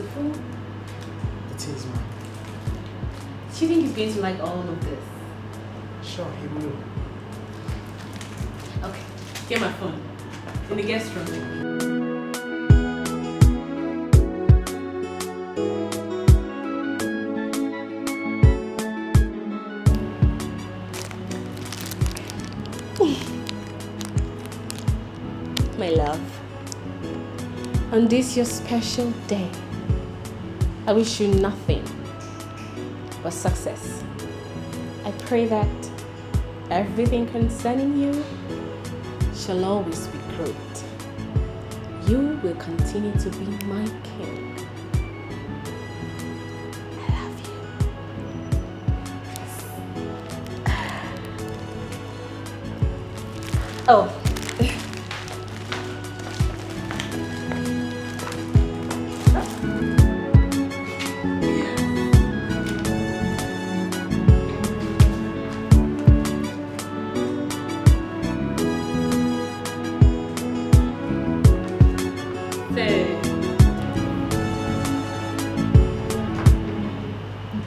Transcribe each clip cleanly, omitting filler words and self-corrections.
beautiful? It is, ma'am. Do you think he's going to like all of this? Sure, he will. Okay, get my phone. In the guest room. My love, on this your special day, I wish you nothing but success. I pray that everything concerning you shall always be great. You will continue to be my king. I love you. Oh.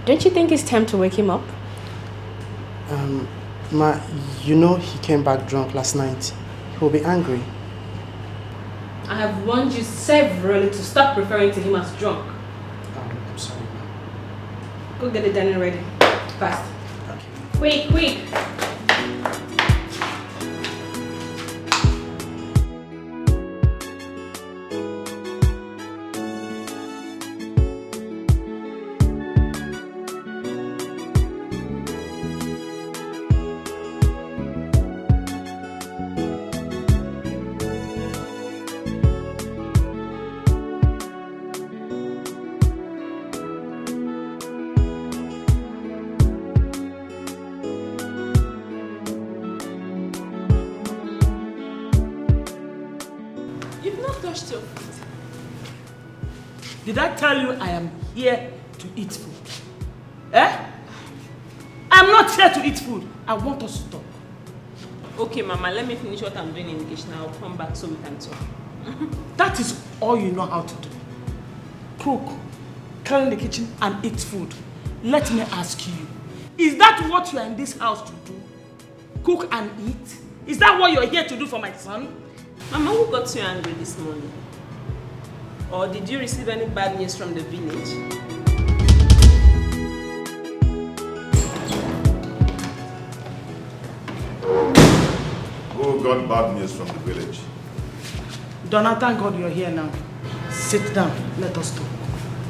Don't you think it's time to wake him up? Ma, you know he came back drunk last night. He will be angry. I have warned you severally to stop referring to him as drunk. I'm sorry, ma. Go get the dining ready. Fast. Okay. Quick, quick. Did I tell you I am here to eat food? Eh? I'm not here to eat food. I want us to talk. Okay, Mama, let me finish what I'm doing in the kitchen. I'll come back so we can talk. That is all you know how to do. Cook, clean the kitchen and eat food. Let me ask you, is that what you are in this house to do? Cook and eat? Is that what you're here to do for my son? Mama, who got you angry this morning? Or did you receive any bad news from the village? Who got bad news from the village? Donna, thank God you're here now. Sit down, let us talk.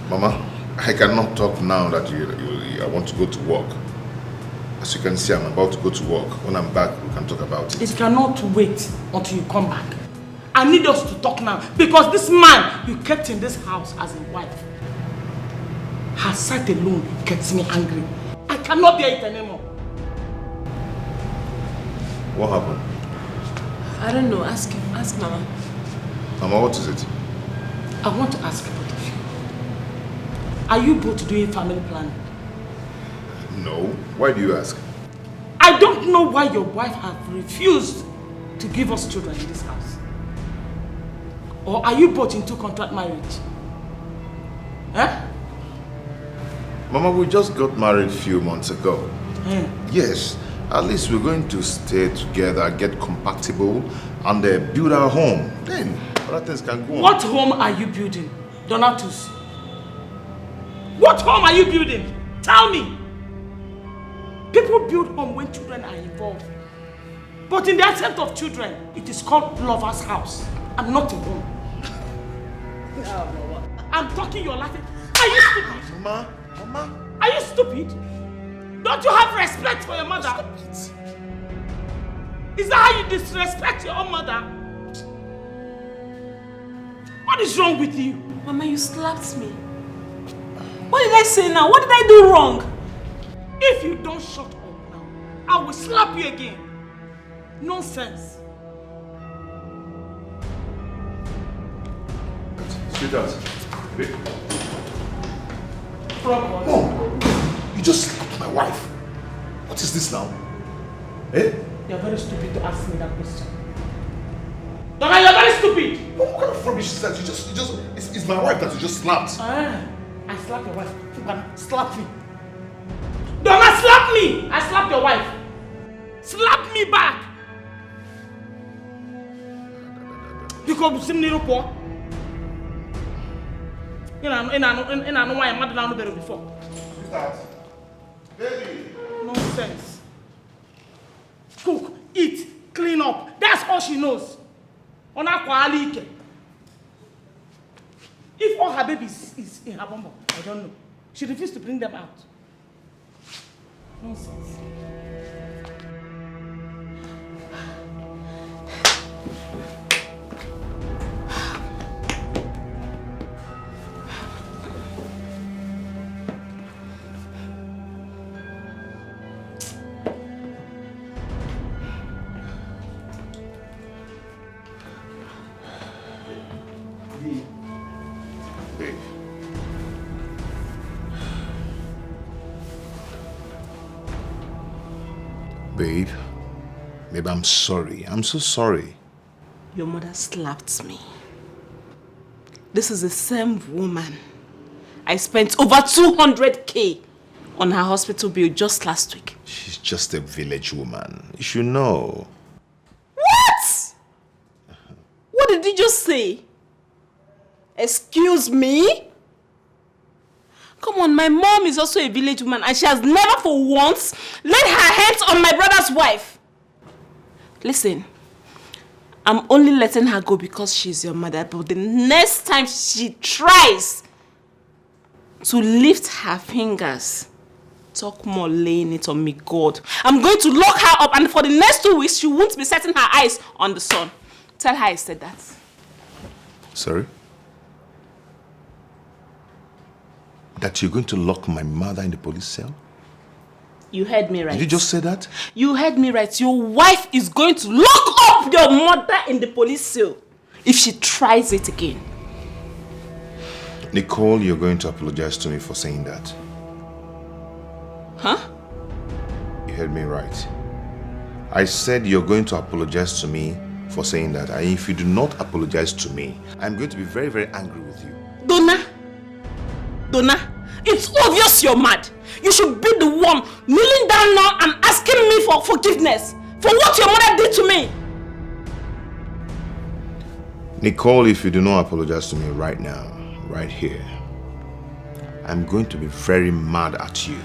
Mama, I cannot talk now that I want to go to work. As you can see, I'm about to go to work. When I'm back, we can talk about it. It cannot wait until you come back. I need us to talk now because this man you kept in this house as a wife, her sight alone gets me angry. I cannot bear it anymore. What happened? I don't know. Ask him. Ask Mama. Mama, what is it? I want to ask both of you. Are you both doing family planning? No. Why do you ask? I don't know why your wife has refused to give us children in this house. Or are you both into contract marriage? Eh? Mama, we just got married a few months ago. Yes, at least we're going to stay together, get compatible, and build our home. Then other things can go on. What home are you building, Donatus? What home are you building? Tell me. People build home when children are involved. But in the absence of children, it is called lover's house. I'm not a home. I'm talking, you're laughing. Are you stupid? Mama. Are you stupid? Don't you have respect for your mother? Is that how you disrespect your own mother? What is wrong with you? Mama, you slapped me. What did I say now? What did I do wrong? If you don't shut up now, I will slap you again. Nonsense. Sweetheart, babe. Mom, you just slapped my wife. What is this now? Eh? You're very stupid to ask me that question. Donna, you're very stupid. What kind of rubbish is that? It's my wife that you just slapped. I slapped your wife. Slap me. Donna, slap me! I slapped your wife. Slap me back! Because you see me poor. You know why I'm not down there before. Sweetheart. Baby. Nonsense. Cook, eat, clean up. That's all she knows. If all her babies is in her bumbo, I don't know. She refused to bring them out. Nonsense. Babe, I'm sorry. I'm so sorry. Your mother slapped me. This is the same woman. I spent over 200k on her hospital bill just last week. She's just a village woman. You should know. What? What did you just say? Excuse me? Come on, my mom is also a village woman and she has never for once laid her hands on my brother's wife. Listen, I'm only letting her go because she's your mother, but the next time she tries to lift her fingers, talk more laying it on me, God, I'm going to lock her up and for the next 2 weeks, she won't be setting her eyes on the sun. Tell her I said that. Sorry? That you're going to lock my mother in the police cell? You heard me right. Did you just say that? You heard me right. Your wife is going to lock up your mother in the police cell if she tries it again. Nicole, you're going to apologize to me for saying that. Huh? You heard me right. I said you're going to apologize to me for saying that. And if you do not apologize to me, I'm going to be very, very angry with you. Donna, it's obvious you're mad. You should be the one kneeling down now and asking me for forgiveness for what your mother did to me. Nicole, if you do not apologize to me right now, right here, I'm going to be very mad at you.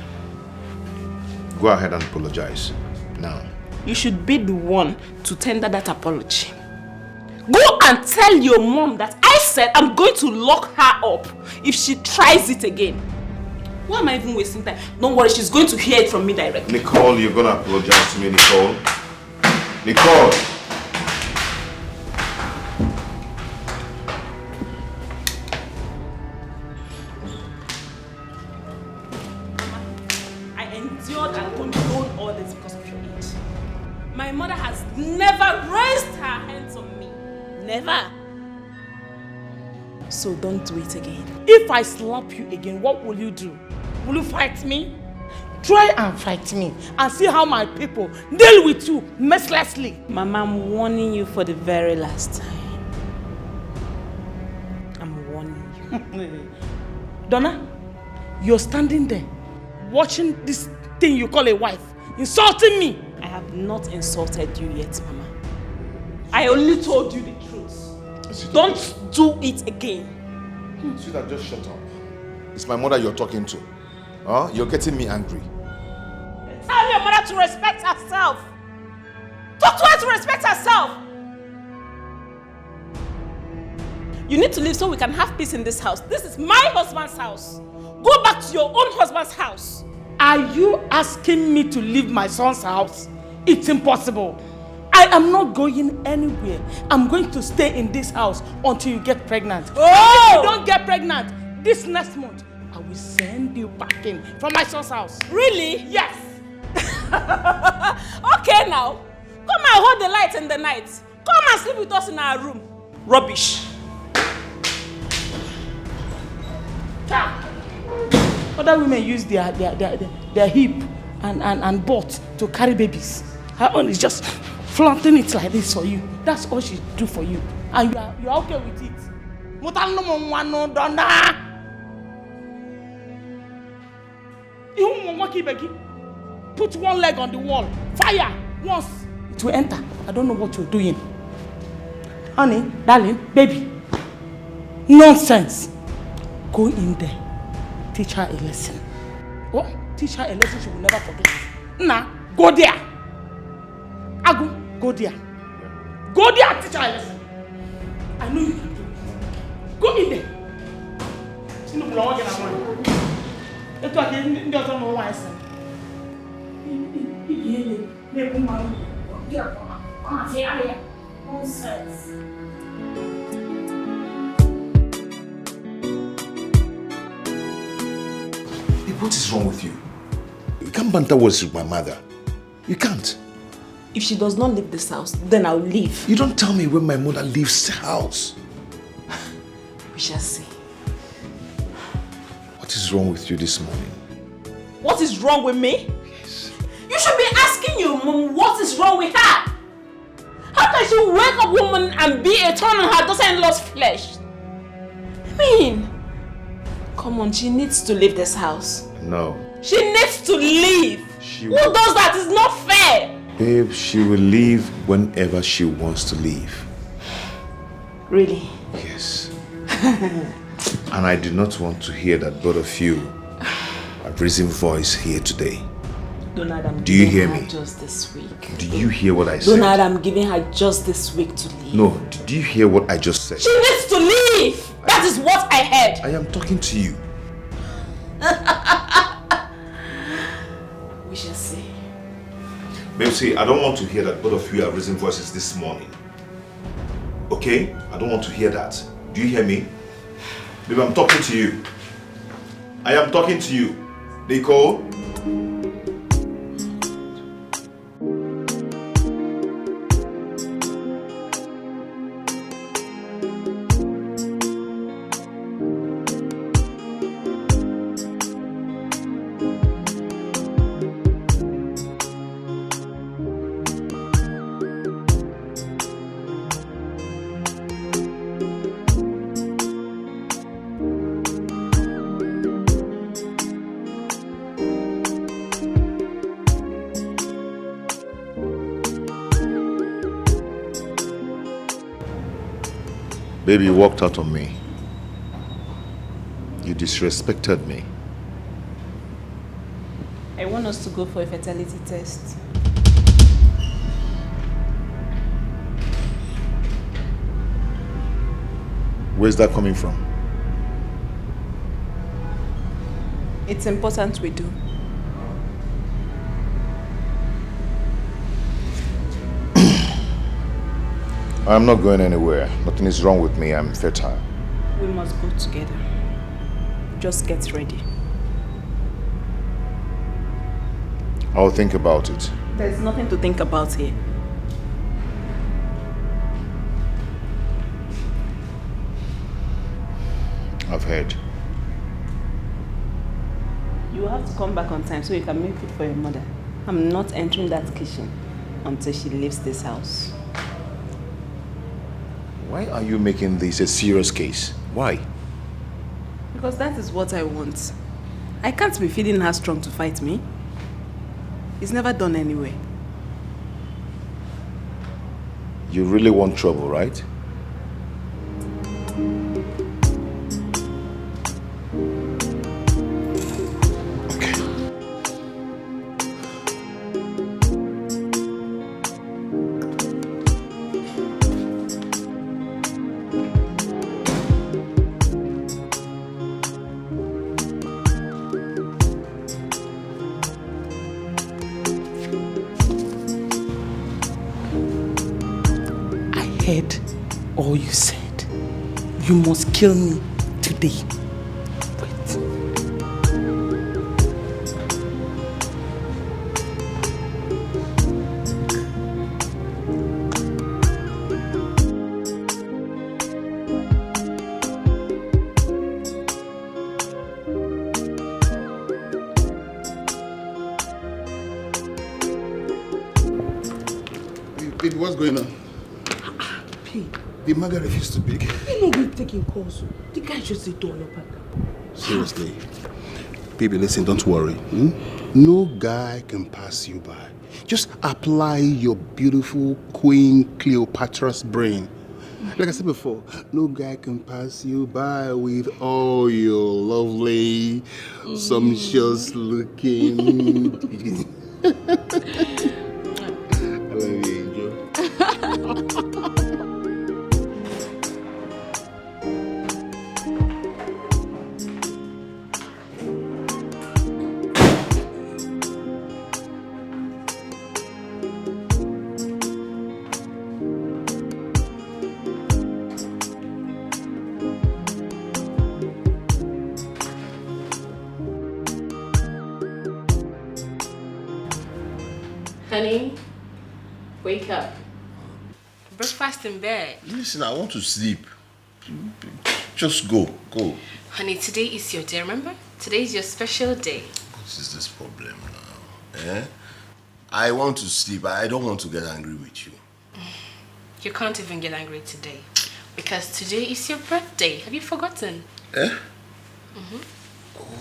Go ahead and apologize now. You should be the one to tender that apology. Go and tell your mom that I said I'm going to lock her up if she tries it again. Why am I even wasting time? Don't worry, she's going to hear it from me directly. Nicole, you're going to apologize to me, Nicole. Nicole! I endured and controlled all this because of your age. My mother has never raised her hands on me. Never. So don't do it again. If I slap you again, what will you do? Will you fight me? Try and fight me and see how my people deal with you mercilessly. Mama, I'm warning you for the very last time. I'm warning you. Donna, you're standing there watching this thing you call a wife, insulting me. I have not insulted you yet, Mama. I only told you the truth. Don't do it again. Sweetheart, just shut up. It's my mother you're talking to. Huh? You're getting me angry. Tell your mother to respect herself. Talk to her to respect herself. You need to leave so we can have peace in this house. This is my husband's house. Go back to your own husband's house. Are you asking me to leave my son's house? It's impossible. I am not going anywhere. I'm going to stay in this house until you get pregnant. Oh! If you don't get pregnant this next month, I will send you back in from my son's house. Really? Yes. Okay now. Come and hold the light in the night. Come and sleep with us in our room. Rubbish. Other women use their hip and butt to carry babies. Her own is just flaunting it like this for you. That's all she do for you. And you are okay with it. Put one leg on the wall. Fire! Once it will enter. I don't know what you're doing. Honey, darling, baby. Nonsense. Go in there. Teach her a lesson. Oh, teach her a lesson she will never forget. Nah, go there. Agu, go there. Go there and teach her a lesson. I know you can do it. Go in there. You know, I'm nonsense. What is wrong with you? You can't banter words with my mother. You can't. If she does not leave this house, then I'll leave. You don't tell me when my mother leaves the house. We shall see. What is wrong with you this morning? What is wrong with me? Yes. You should be asking your mom what is wrong with her. How can she wake up woman and be a thorn on her daughter-in-law's flesh? I mean, come on, she needs to leave this house. No. She needs to leave. Who does that? It's not fair. Babe, she will leave whenever she wants to leave. Really? Yes. And I do not want to hear that both of you are raising voice here today. Donald, do you hear me? Just this week. Do you hear what I said? Donald, I'm giving her just this week to leave. No, do you hear what I just said? She needs to leave. That is what I heard. I am talking to you. We shall see. Babe, see, I don't want to hear that both of you are raising voices this morning. Okay? I don't want to hear that. Do you hear me? Babe, I'm talking to you. I am talking to you. Nicole? Baby, you walked out on me. You disrespected me. I want us to go for a fertility test. Where's that coming from? It's important we do. I'm not going anywhere. Nothing is wrong with me. I'm fertile. We must go together. Just get ready. I'll think about it. There's nothing to think about here. I've heard. You have to come back on time so you can make food for your mother. I'm not entering that kitchen until she leaves this house. Why are you making this a serious case? Why? Because that is what I want. I can't be feeling her strong to fight me. It's never done anyway. You really want trouble, right? All you said. You must kill me today. Wait. Baby, what's going on? P, The Margaret refused to pick. You know we're taking calls. The guy just said door knock. Seriously. Baby, listen, don't worry. No guy can pass you by. Just apply your beautiful Queen Cleopatra's brain. Like I said before, no guy can pass you by with all your lovely, sumptuous looking. I love you, Angel. Honey, wake up. Breakfast in bed. Listen, I want to sleep. Just go. Honey, today is your day, remember? Today is your special day. What is this problem now? I want to sleep. I don't want to get angry with you. You can't even get angry today. Because today is your birthday. Have you forgotten? Oh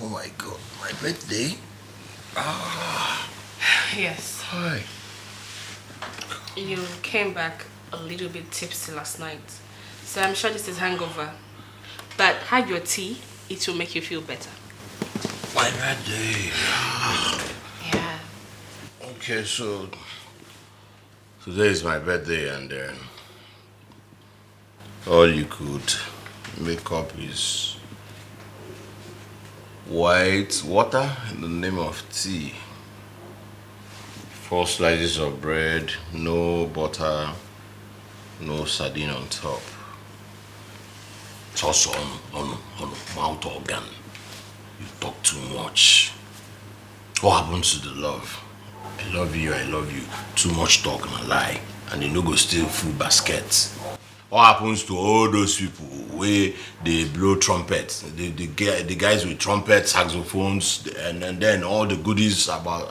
my God, my birthday? Yes. Why? You came back a little bit tipsy last night. So I'm sure this is hangover. But have your tea. It will make you feel better. My birthday. Yeah. Okay, so today is my birthday and all you could make up is white water in the name of tea. 4 slices of bread, no butter, no sardine on top. It's also on mouth organ. You talk too much. What happens to the love? I love you. Too much talk and a lie. And you no go steal food baskets. What happens to all those people where they blow trumpets? The guys with trumpets, saxophones, and then all the goodies about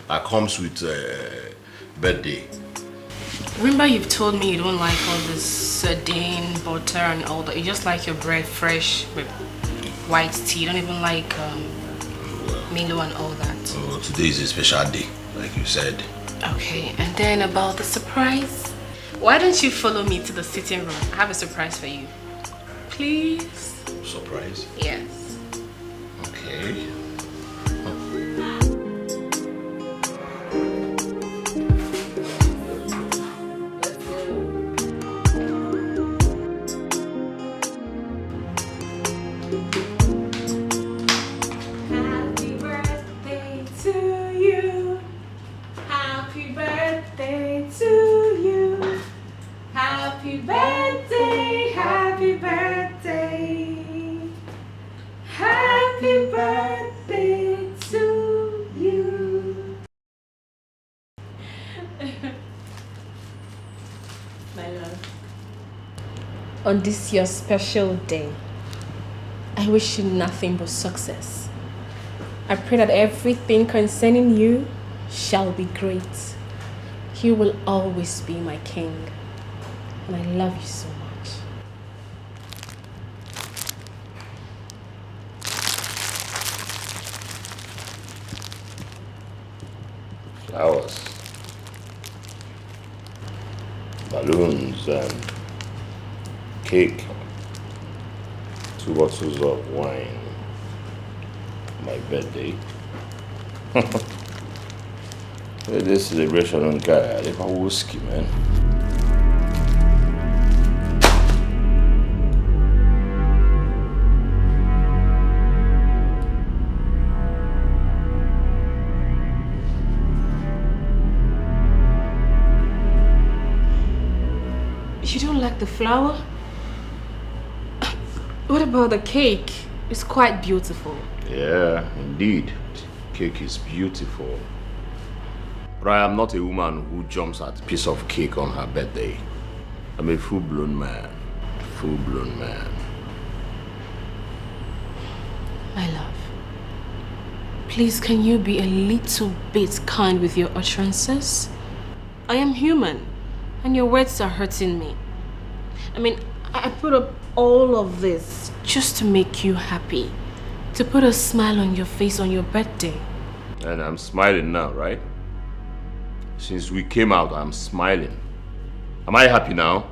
that comes with birthday. Remember you've told me you don't like all this sardine, butter and all that. You just like your bread fresh with white tea. You don't even like Milo and all that. Oh, today is a special day, like you said. Okay, and then about the surprise. Why don't you follow me to the sitting room? I have a surprise for you. Please? Surprise? Yes. Okay. Happy birthday to you. Happy birthday to you. Happy birthday, happy birthday. Happy birthday to you. My love. On this your special day, I wish you nothing but success. I pray that everything concerning you shall be great. You will always be my king. And I love you so much. Flowers. Balloons and cake. 2 bottles of wine. My birthday. This celebration on guy, they call whiskey, man. You don't like the flower? What about the cake? It's quite beautiful. Yeah, indeed. Cake is beautiful. But I am not a woman who jumps at a piece of cake on her birthday. I'm a full-blown man. Full-blown man. My love, please can you be a little bit kind with your utterances? I am human, and your words are hurting me. I mean, I put up all of this just to make you happy. To put a smile on your face on your birthday. And I'm smiling now, right? Since we came out, I'm smiling. Am I happy now?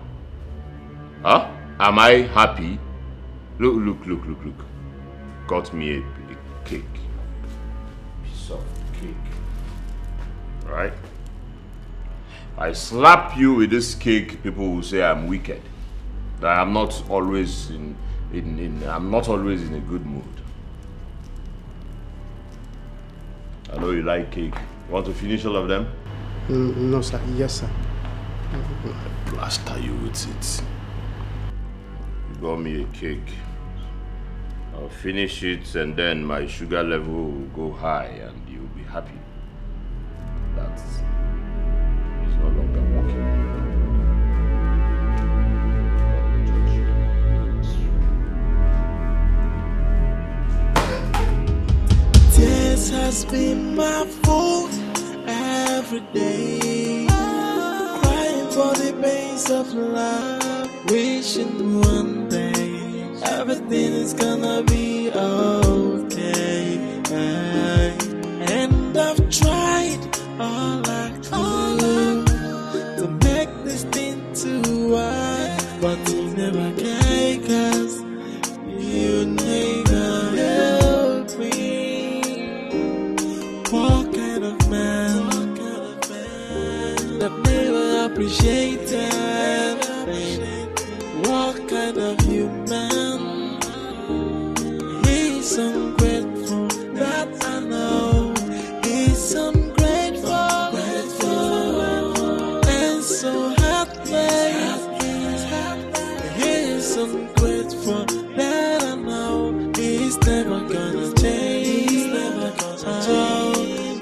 Huh? Am I happy? Look. Got me a cake. Piece of cake. Right? I slap you with this cake, people will say I'm wicked. That I'm not always in a good mood. I know you like cake. You want to finish all of them? No, sir. Yes, sir. I plaster you with it. You got me a cake. I'll finish it and then my sugar level will go high and you'll be happy. That is no longer working. This has been my fault every day. Crying for the pains of love. Wishing one day everything is gonna be okay. And I've tried all I could to make this thing to work, but you never can, 'cause you never help me. What kind of man I've never appreciated? What kind of human? He's ungrateful, that I know. He's ungrateful, and so heartless. He's ungrateful, that I know. He's never gonna change.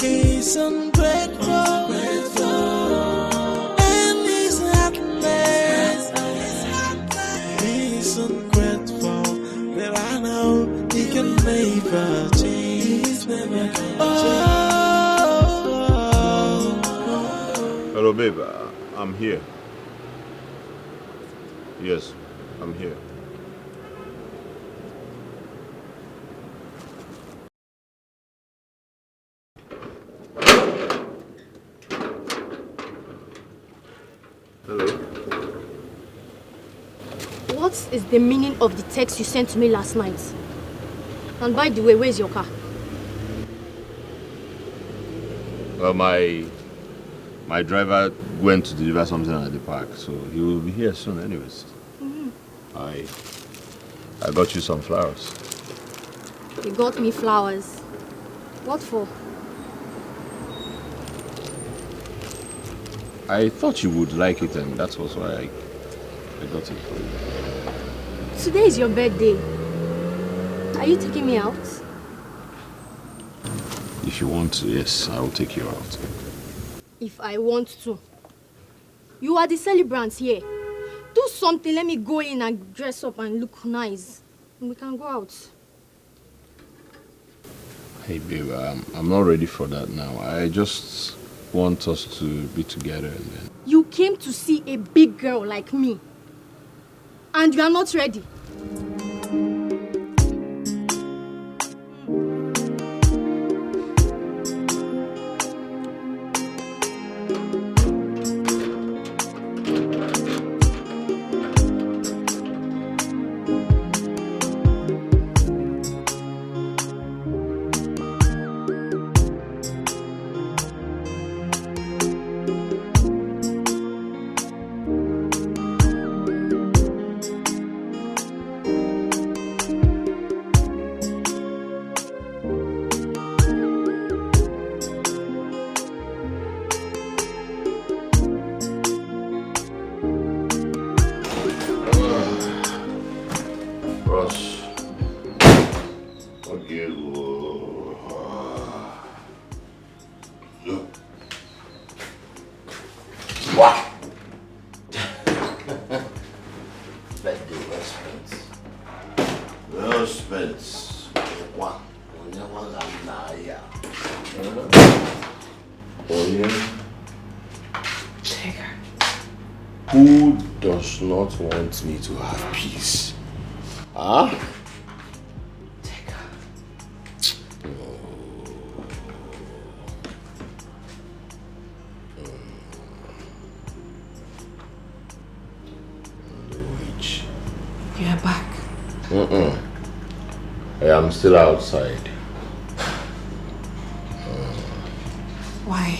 He's ungrateful, and he's heartless. He's ungrateful, that I know he can never change. He's never gonna change. Hello, babe. I'm here. Yes, I'm here. Hello. What is the meaning of the text you sent to me last night? And by the way, where's your car? Well, my driver went to deliver something at the park, so he will be here soon anyways. I got you some flowers. You got me flowers. What for? I thought you would like it, and that was why I got it for you. Today is your birthday. Are you taking me out? If you want to, yes, I will take you out. If I want to. You are the celebrant here. Do something, let me go in and dress up and look nice. And we can go out. Hey, babe, I'm not ready for that now. I just want us to be together and then... You came to see a big girl like me. And you are not ready. does not want me to have peace. Huh? You are back. I am still outside. Why?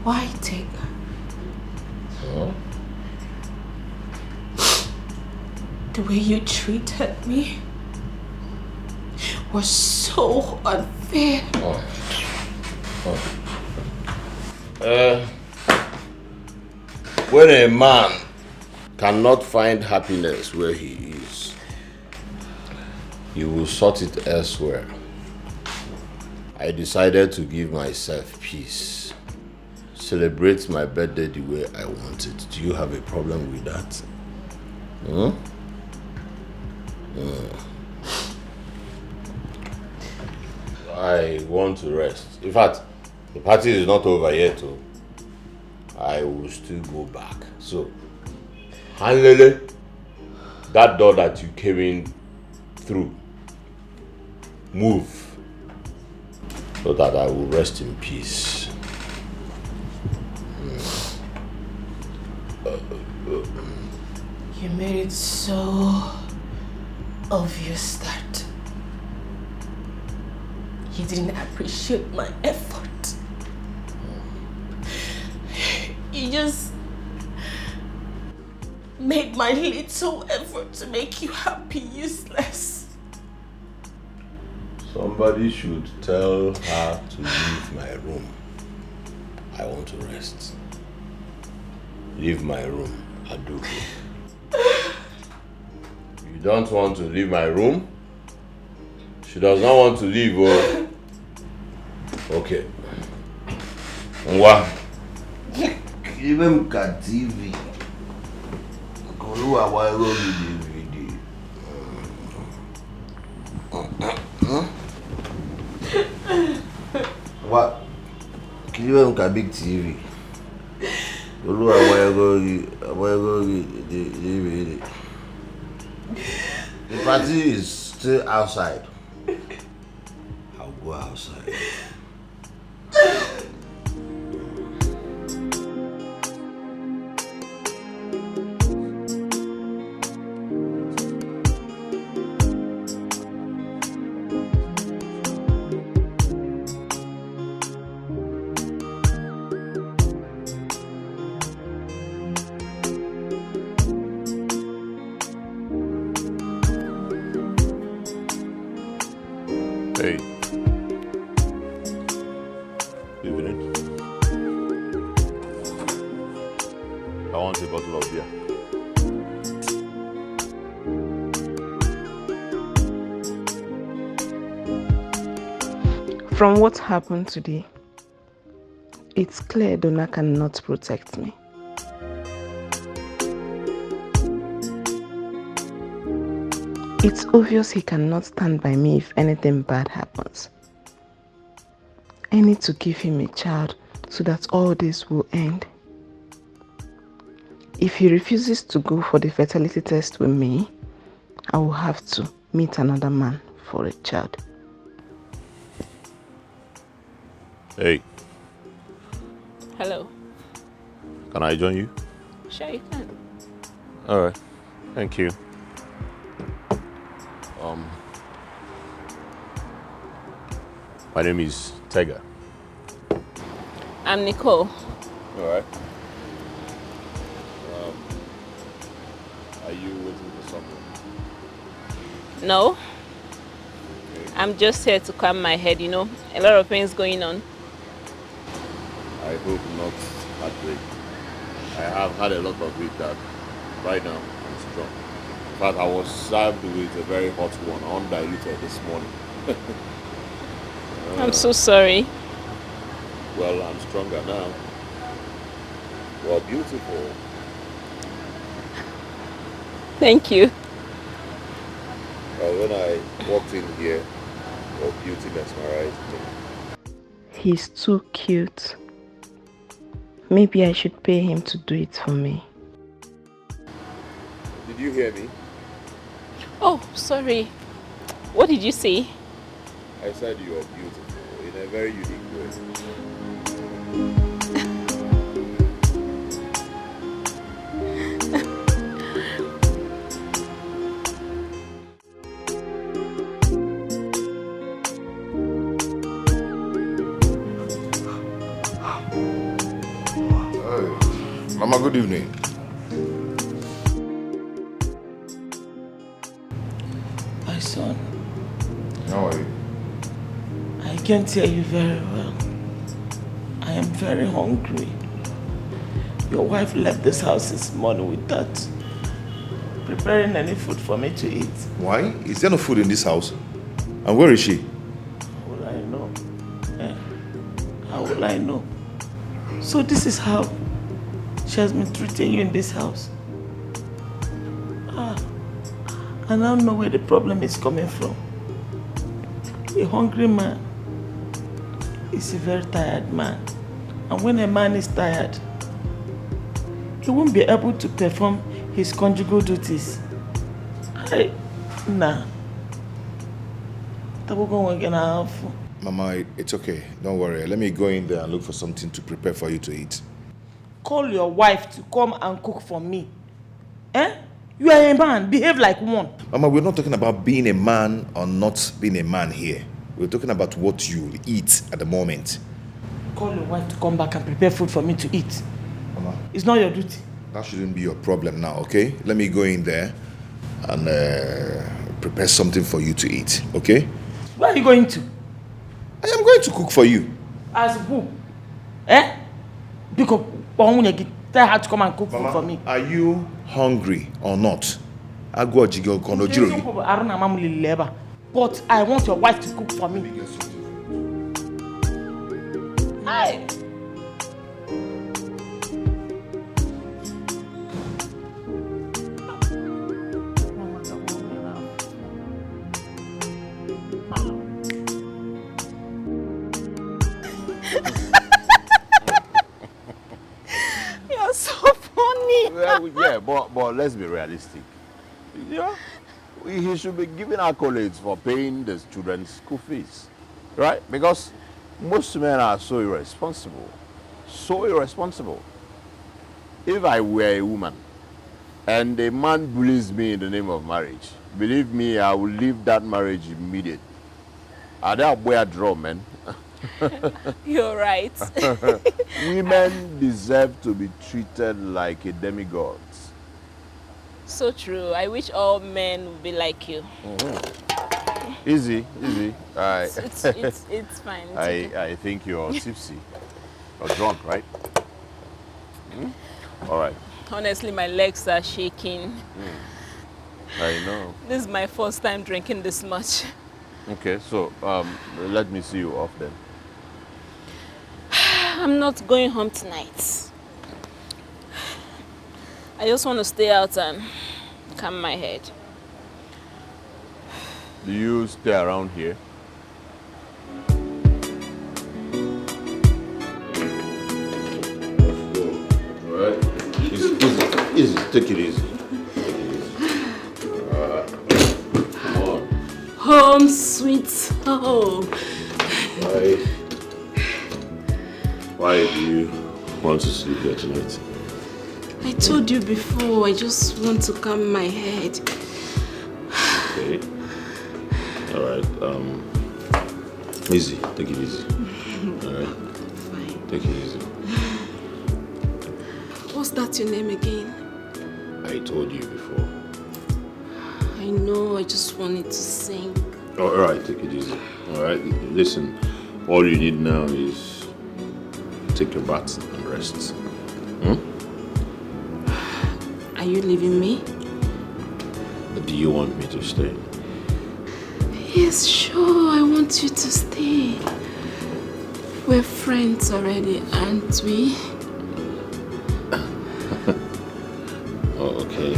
Why take? The way you treated me was so unfair. When a man cannot find happiness where he is, he will sort it elsewhere. I decided to give myself peace. Celebrate my birthday the way I want it. Do you have a problem with that? I want to rest. In fact, the party is not over yet. I will still go back. So, Hanlele, that door that you came in through, move so that I will rest in peace. You made it so obvious that you didn't appreciate my effort. You just made my little effort to make you happy useless. Somebody should tell her to leave my room. I want to rest. Leave my room, Adu. You don't want to leave my room? She does not want to leave, oh. Okay. Nwa. Even got TV. Koluwa wa ero DVD. What? Even got big TV. Koluwa wa ero DVD. The party is still outside. I'll go outside. Hey. Evening. I want a bottle of beer. From what happened today, it's clear Donna cannot protect me. It's obvious he cannot stand by me if anything bad happens. I need to give him a child so that all this will end. If he refuses to go for the fertility test with me, I will have to meet another man for a child. Hey. Hello. Can I join you? Sure you can. Alright. Thank you. My name is Tega. I'm Nicole. Alright. Are you waiting for someone? No. Okay. I'm just here to calm my head, you know. A lot of things going on. I hope not heartbreak. I have had a lot of it that right now I'm strong. In fact, I was served with a very hot one, undiluted this morning. I'm so sorry. Well, I'm stronger now. Well, beautiful. Thank you. When I walked in here, your beauty mesmerized me. He's too cute. maybe I should pay him to do it for me. Did you hear me? Oh, sorry. What did you say? I said you are beautiful in a very unique way. Mama, good evening. My son, How are you? I can't hear you very well. I am very hungry. Your wife left this house this morning without preparing any food for me to eat. Why? Is there no food in this house? And where is she? How will I know? How will I know? So this is how she has been treating you in this house. I now know where the problem is coming from. A hungry man is a very tired man. And when a man is tired, he won't be able to perform his conjugal duties. Nah. Mama, it's okay. Don't worry. Let me go in there and look for something to prepare for you to eat. Call your wife to come and cook for me. You are a man. Behave like one. Mama, we're not talking about being a man or not being a man here. We're talking about what you'll eat at the moment. Call your wife to come back and prepare food for me to eat. Mama, it's not your duty. That shouldn't be your problem now, okay? Let me go in there and prepare something for you to eat, okay? Where are you going to? I am going to cook for you. As who? Because tell her to come and cook food for me. Are you hungry or not? But I want your wife to cook for me. Hey! You're so funny. Well, yeah, but let's be realistic. You know, he should be giving accolades for paying the children's school fees, right? Because most men are so irresponsible. So irresponsible. If I were a woman and a man bullies me in the name of marriage, believe me, I will leave that marriage immediately. Are they a draw, man? You're right. Women deserve to be treated like a demigod. So true. I wish all men would be like you. Mm-hmm. Easy. It's fine. It's okay. I think you're tipsy or drunk, right? All right. Honestly, my legs are shaking. I know. This is my first time drinking this much. Okay, so let me see you off then. I'm not going home tonight. I just want to stay out and calm my head. Do you stay around here? All right. Easy. Take it easy. Come on. Home, sweet home. Why do you want to sleep here tonight? I told you before, I just want to calm my head. Okay. Alright, easy. Take it easy. Alright? Fine. Take it easy. What's that your name again? I told you before. I know, I just wanted to sing. Alright, take it easy. Alright, listen. All you need now is take your bath and rest. Are you leaving me? Do you want me to stay? Yes, sure, I want you to stay. We're friends already, aren't we? Oh, okay.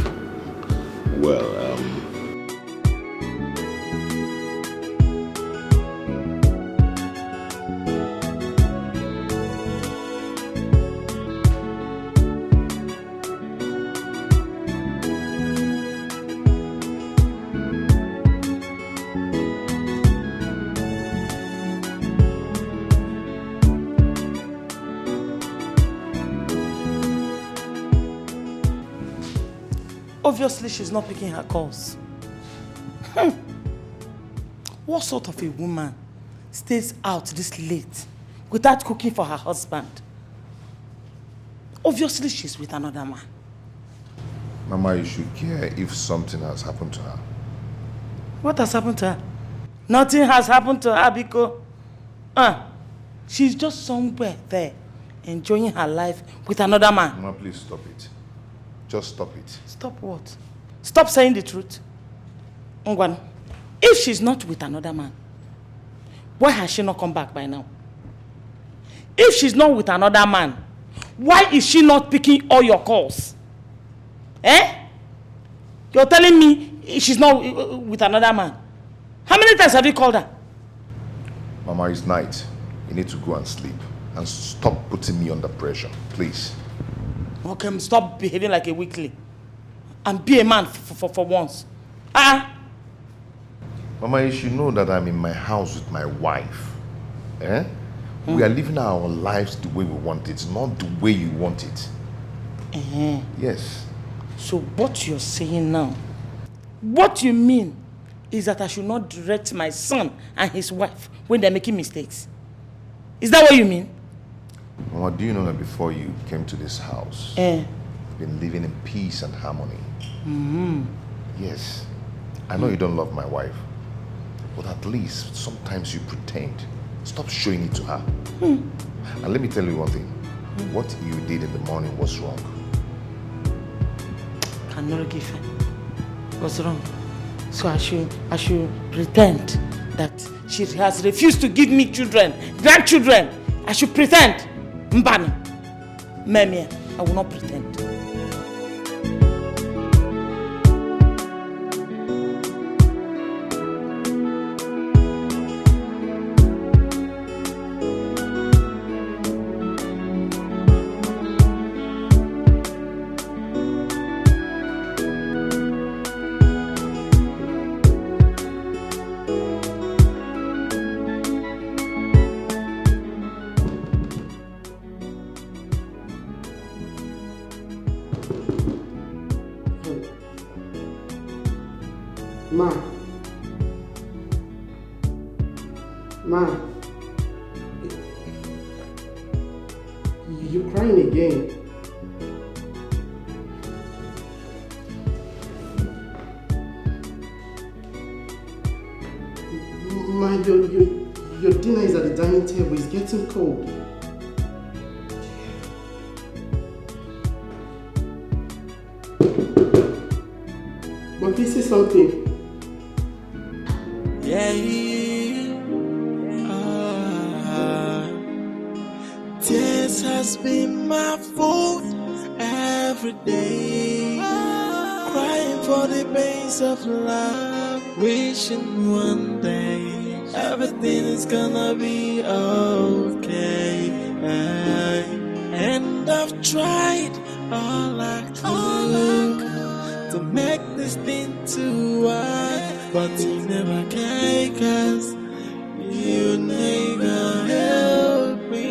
Well, Obviously, she's not picking her calls. What sort of a woman stays out this late without cooking for her husband? Obviously, she's with another man. Mama, you should care if something has happened to her. What has happened to her? Nothing has happened to her, Biko. She's just somewhere there, enjoying her life with another man. Mama, please stop it. Just stop it. Stop what? Stop saying the truth. Ngwan, if she's not with another man, why has she not come back by now? If she's not with another man, why is she not picking all your calls? You're telling me she's not with another man? How many times have you called her? Mama, it's night. You need to go and sleep. And stop putting me under pressure, please. Okay, stop behaving like a weakling. And be a man for once. Mama, you should know that I'm in my house with my wife. We are living our lives the way we want it, not the way you want it. Yes. So what you're saying now, what you mean is that I should not direct my son and his wife when they're making mistakes. Is that what you mean? Mama, do you know that before you came to this house, you've been living in peace and harmony? Yes. I know you don't love my wife, but at least sometimes you pretend. Stop showing it to her. And let me tell you one thing. What you did in the morning was wrong. What's wrong? So I should pretend that she has refused to give me children, grandchildren. I should pretend. Mbani. Memia, I will not pretend. Ma, you're crying again. Ma, your dinner is at the dining table. It's getting cold. But please say something. Tears has been my food every day. Crying for the pains of love, wishing one day everything is gonna be okay. And I've tried all I could to make this thing to work, but you never can, 'cause you never help me.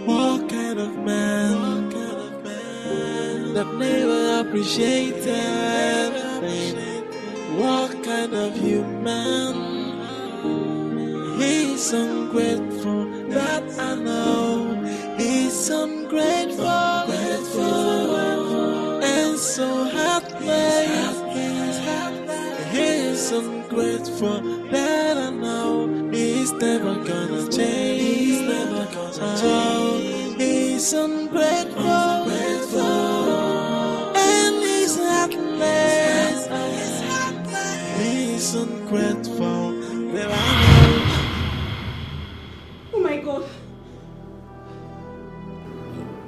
What kind of man that never appreciated? What kind of human? He's ungrateful, that I know. He's ungrateful, and so heartless. He's ungrateful, that I know. He's never gonna change. He's never gonna change. He's ungrateful, and he's heartless. He's ungrateful, that I know. Oh my God.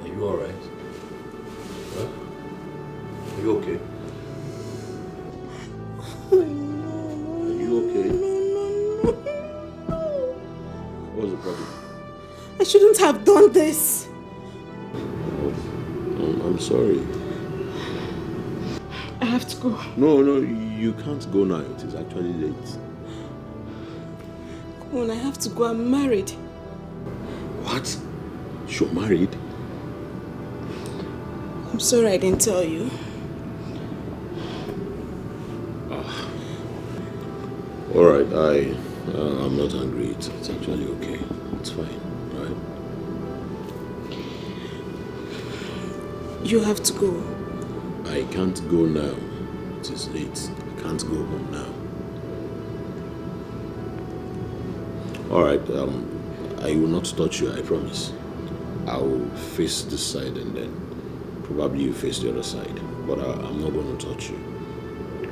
Are you alright? Huh? Are you okay? Are you okay? What's the problem? I shouldn't have done this. I'm sorry. I have to go. No, you can't go now. It is actually late. Come on, I have to go. I'm married. What? You're married? I'm sorry I didn't tell you. Alright, I'm not angry. It's actually okay. It's fine, right? You have to go. I can't go now. It is late. I can't go home now. Alright, I will not touch you, I promise. I will face this side and then probably you face the other side. But I'm not going to touch you.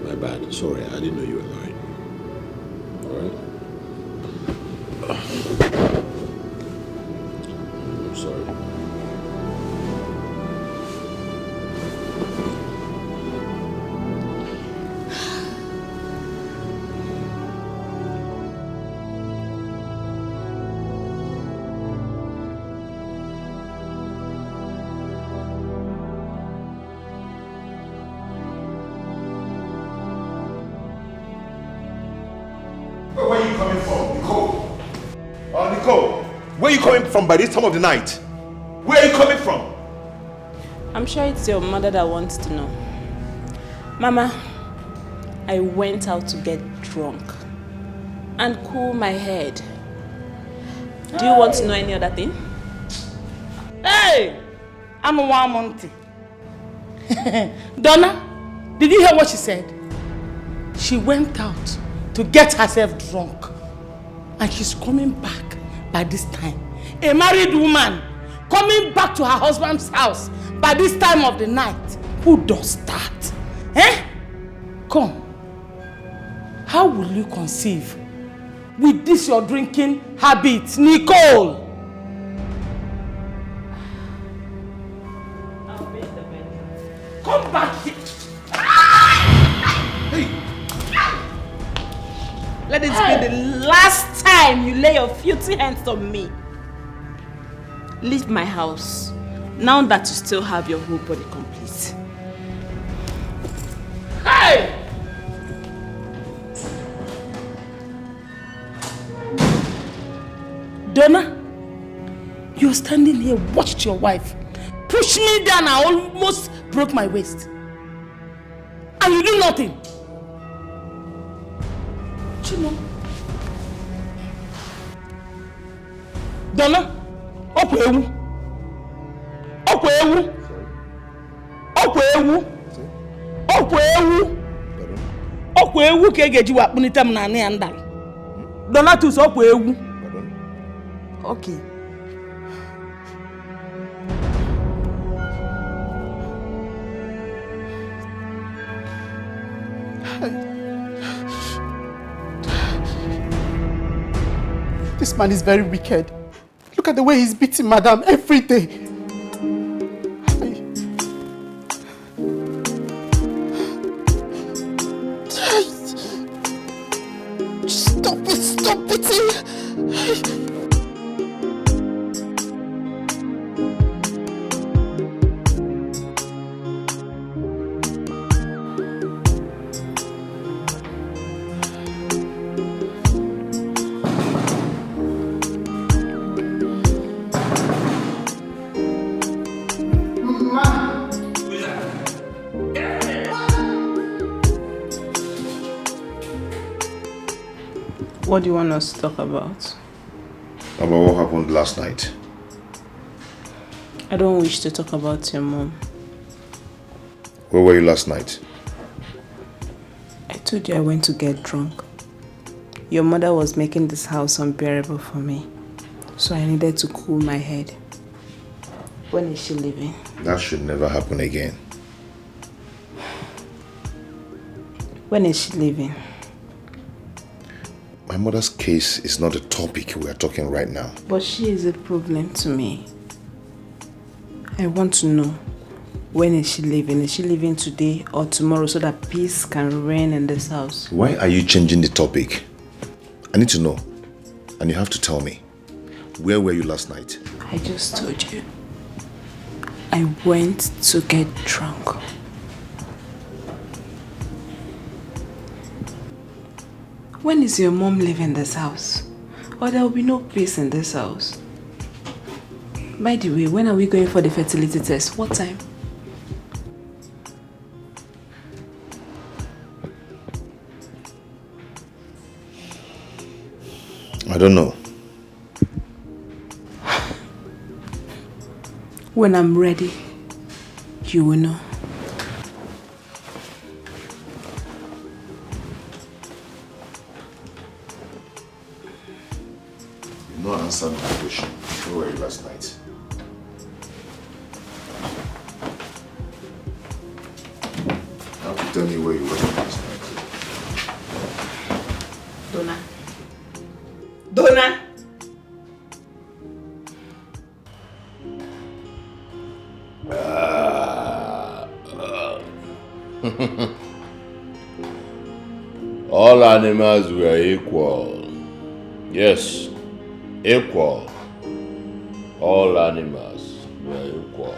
My bad. Sorry, I didn't know you were married. Alright? I'm sorry. Where are you coming from, Nicole? Nicole, where are you coming from by this time of the night? Where are you coming from? I'm sure it's your mother that wants to know. Mama, I went out to get drunk and cool my head. Do you want to know any other thing? Hey! I'm a woman. Donna, did you hear what she said? She went out to get herself drunk. And she's coming back by this time. A married woman coming back to her husband's house by this time of the night. Who does that? Eh? Come. How will you conceive with this your drinking habit, Nicole? I'll be in the bedroom. Come back here. Hey! Let it be the last time you lay your filthy hands on me. Leave my house, now that you still have your whole body complete. Hey! Donna, you're standing here, watched your wife push me down. I almost broke my waist. And you do nothing. Chino. Donna, Okwewu. Okwewu. Okwewu. Okwewu. Okwewu ka egeji wakpunita m na ani andal. Donna tu so okwewu. Okay. This man is very wicked. Look at the way he's beating Madam every day. Stop it, stop beating. What do you want us to talk about? About what happened last night. I don't wish to talk about your mom. Where were you last night? I told you I went to get drunk. Your mother was making this house unbearable for me, so I needed to cool my head. When is she leaving? That should never happen again. When is she leaving? My mother's case is not the topic we are talking right now. But she is a problem to me. I want to know, when is she leaving? Is she leaving today or tomorrow so that peace can reign in this house? Why are you changing the topic? I need to know. And you have to tell me. Where were you last night? I just told you. I went to get drunk. When is your mom leaving this house? Or there will be no peace in this house. By the way, when are we going for the fertility test? What time? I don't know. When I'm ready, you will know. You no answer my question. Where were you last night? You have to tell me where you were last night. Donna. Donna! All animals were equal. Yes, equal. All animals were equal.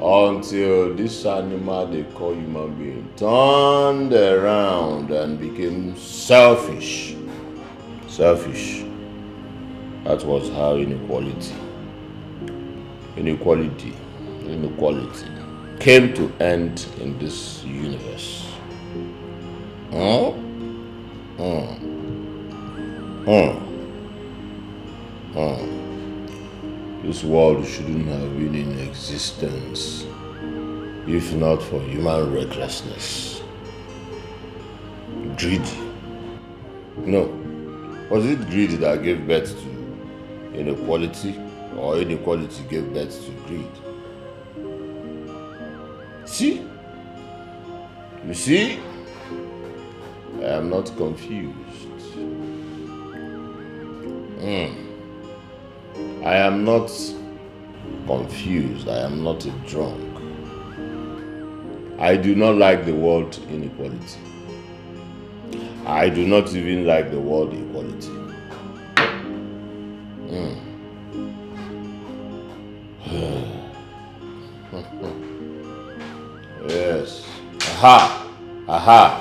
Until this animal they call human being turned around and became selfish. Selfish. That was how inequality came to end in this universe. This world shouldn't have been in existence if not for human recklessness. Greedy. No. Was it greed that gave birth to inequality, or inequality gave birth to greed? See? You see? I am not confused. I am not confused. I am not a drunk. I do not like the word inequality. I do not even like the word equality. Yes. Aha! Aha!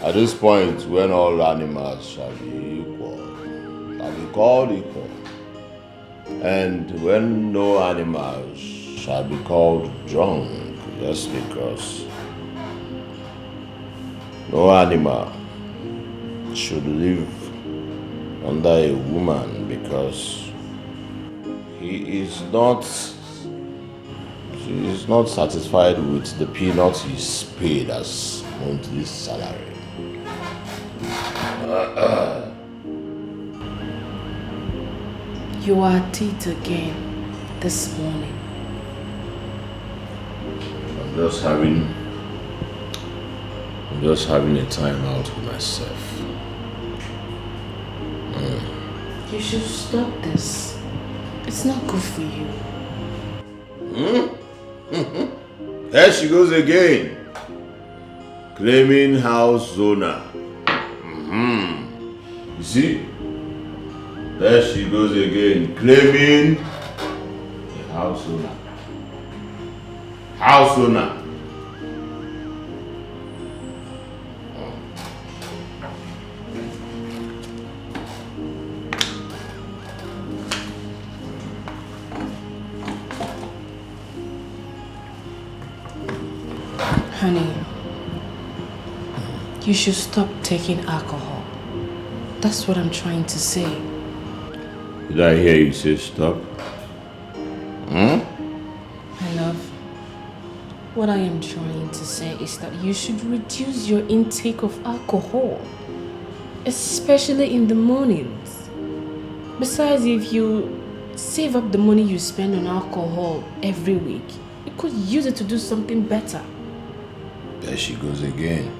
At this point, when all animals shall be equal, shall be called equal, and when no animals shall be called drunk, just because no animal should live under a woman because she is not satisfied with the peanuts he's paid as monthly salary. You are at it again this morning. I'm just having a time out with myself. You should stop this. It's not good for you. There she goes again, claiming house owner. You see? There she goes again, claiming a house owner. House owner. Honey, you should stop taking alcohol. That's what I'm trying to say. Did I hear you say stop? My love, what I am trying to say is that you should reduce your intake of alcohol, especially in the mornings. Besides, if you save up the money you spend on alcohol every week, you could use it to do something better. There she goes again.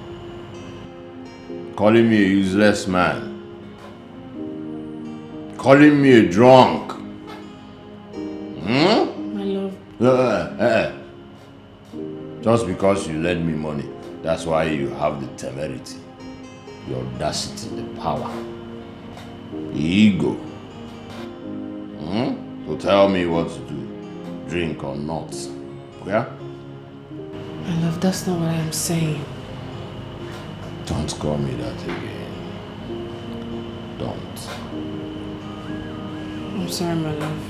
Calling me a useless man. Calling me a drunk. My love. Just because you lend me money, that's why you have the temerity, the audacity, the power, the ego. To tell me what to do, drink or not. Yeah? My love, that's not what I am saying. Don't call me that again. Don't. I'm sorry, my love.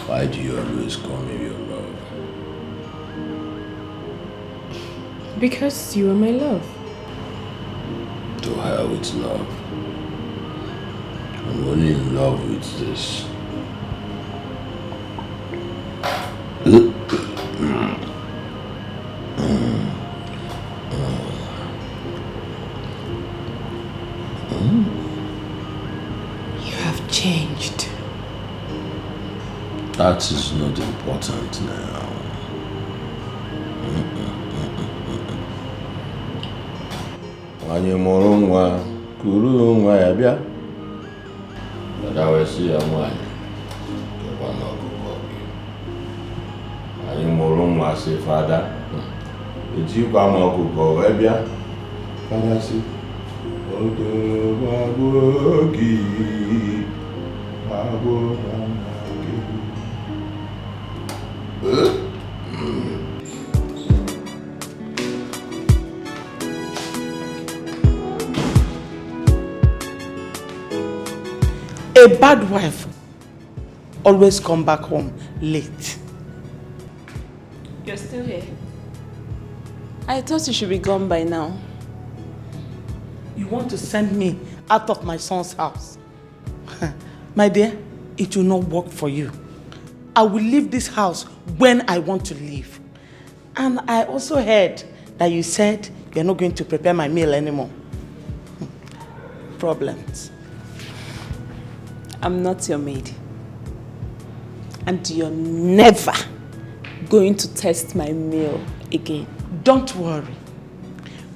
Why do you always call me your love? Because you are my love. to her with love. I'm only in love with this. You have changed. That is not important now. Anyị mụrụ nwa, kuru nwa ya bịa. Dawesi ya nwanyị, kekwa n'ọkụkọ gị. Anyị mụrụ nwa si fada, ejikwa m ọkụkọ wee bịa. Fada si, odo gbagbo gị, gbagbo mama gị. A bad wife always come back home late. You're still here. I thought you should be gone by now. You want to send me out of my son's house? My dear, it will not work for you. I will leave this house when I want to leave. And I also heard that you said you're not going to prepare my meal anymore. Problems. I'm not your maid. And you're never going to test my meal again. Don't worry.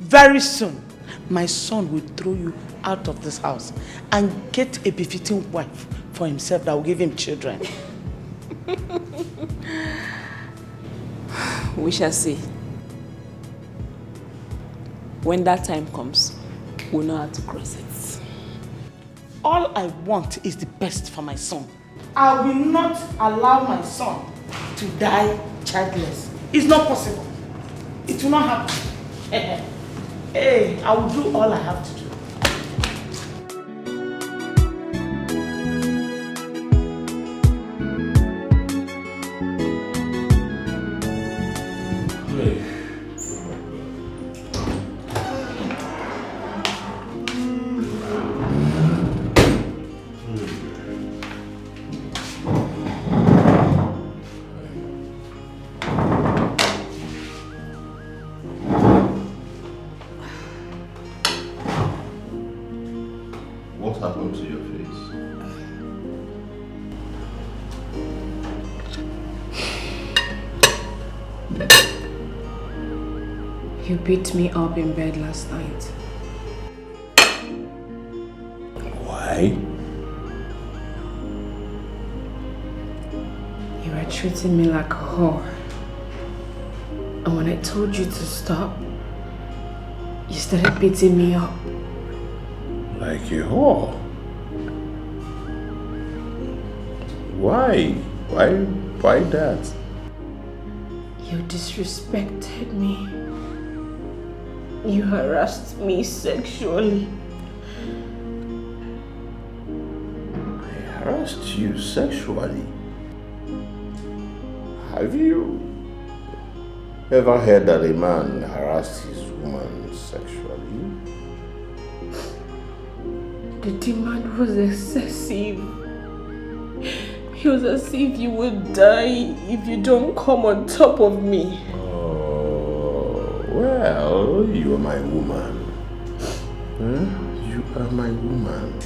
Very soon, my son will throw you out of this house and get a befitting wife for himself that will give him children. We shall see. When that time comes, we'll know how to cross it. All I want is the best for my son. I will not allow my son to die childless. It's not possible. It will not happen. Hey, I will do all I have to do. What happened to your face? You beat me up in bed last night. Why? You were treating me like a whore. And when I told you to stop, you started beating me up. Like a whore? Why? Why that? You disrespected me. You harassed me sexually. I harassed you sexually? Have you ever heard that a man harassed his woman sexually? The demand was excessive. It was as if you would die if you don't come on top of me. Oh, well, you are my woman. Huh? You are my woman.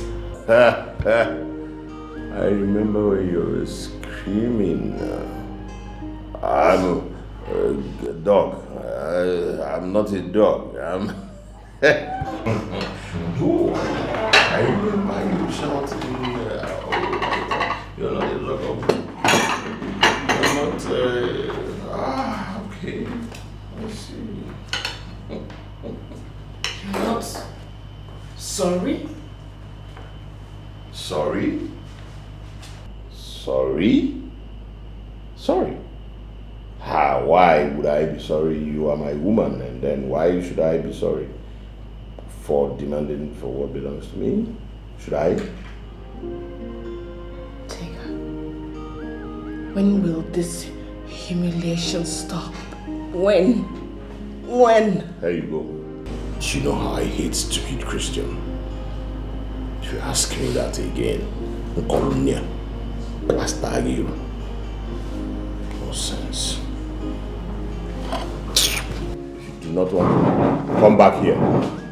I remember when you were screaming. I'm a dog. I'm not a dog. Oh, I remember you shouting. You're not a dog. You're not. Okay. I see. You're not sorry? Sorry? Sorry? Sorry? Why would I be sorry? You are my woman, and then why should I be sorry? For demanding for what belongs to me? Should I? Tega, when will this humiliation stop? When? There you go. You know how I hate stupid Christian. If you ask me that again, Colonia, Plastagio. No sense. If you do not want to come back here,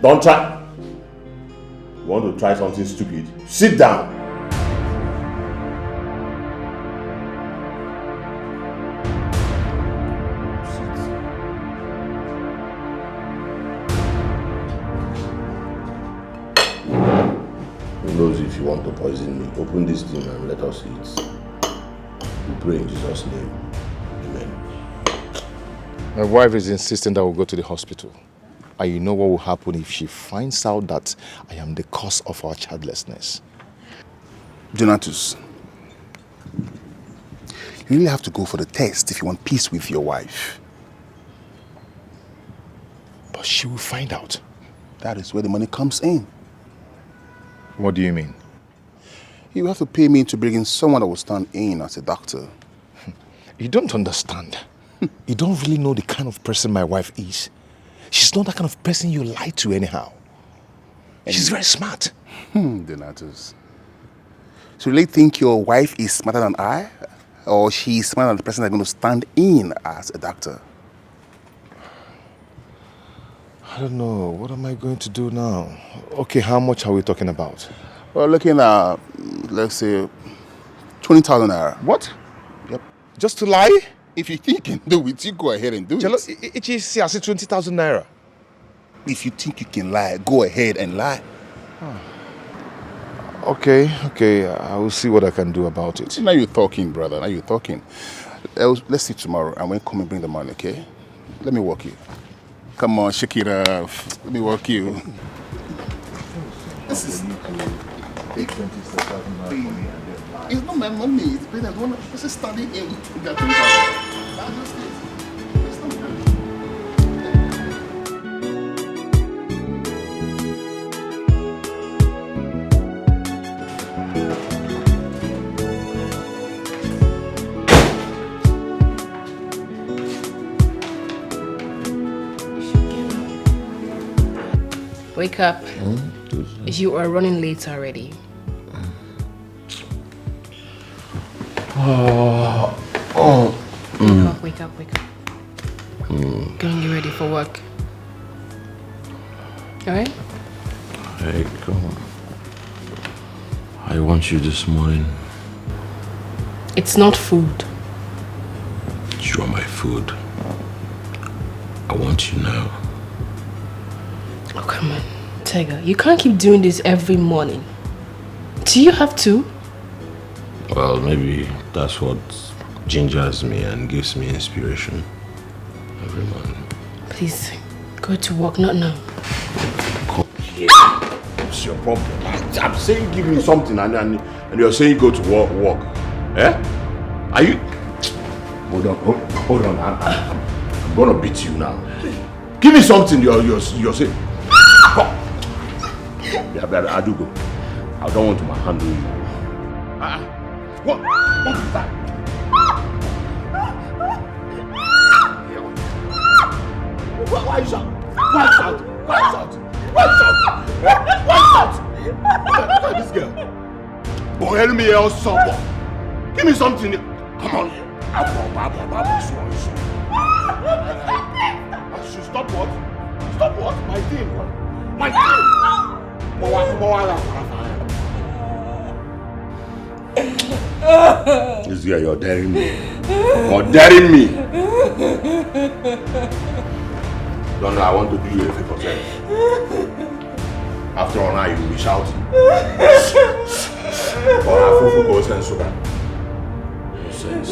don't try. You want to try something stupid? Sit down. If you want to poison me, open this thing and let us eat. We pray in Jesus' name. Amen. My wife is insisting that we'll go to the hospital. And you know what will happen if she finds out that I am the cause of our childlessness. Donatus, you really have to go for the test if you want peace with your wife. But she will find out. That is where the money comes in. What do you mean? You have to pay me to bring in someone that will stand in as a doctor. You don't understand. You don't really know the kind of person my wife is. She's not that kind of person you lie to anyhow. She's very smart. Donatus. So you really think your wife is smarter than I? Or she's smarter than the person that's going to stand in as a doctor? I don't know. What am I going to do now? Okay, how much are we talking about? We're looking at, let's say, 20,000 naira. What? Yep. Just to lie? If you think you can do it, you go ahead and do it. It is 20,000 naira. If you think you can lie, go ahead and lie. Okay. I will see what I can do about it. Now you're talking, brother. Now you're talking. Let's see tomorrow, and when you come and bring the money, okay? Let me walk you. Come on, shake it off. Let me walk you. This is... It's not my money. It's better than one person standing in that 20,000. That's just it. It's not good. Wake up. You are running late already. Wake up. Go and get ready for work. Alright? Hey, come on. I want you this morning. It's not food. You are my food. I want you now. Oh, come on. Tiger, you can't keep doing this every morning. Do you have to? Well, maybe that's what gingers me and gives me inspiration every morning. Please, go to work, not now. Come here. What's your problem? I'm saying give me something and you're saying go to work. Eh? Are you... Hold on. I'm gonna beat you now. Give me something you're saying. Yeah, but I do go. I don't want to handle you. What is that? Why is that? Look at this girl. Boy, help me else someone. Give me something. Come on. Stop what? Stop what? My thing. This guy, you're daring me. Don't know, I want to do you a favor, sir. After all, now you will be shouting. Or I fufu goes and sugar. No sense.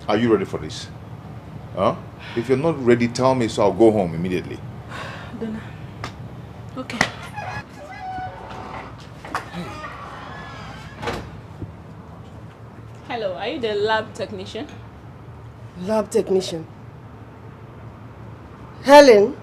Are you ready for this? Huh? If you're not ready, tell me so I'll go home immediately. Donna. Okay. Hello, are you the lab technician? Lab technician? Helen?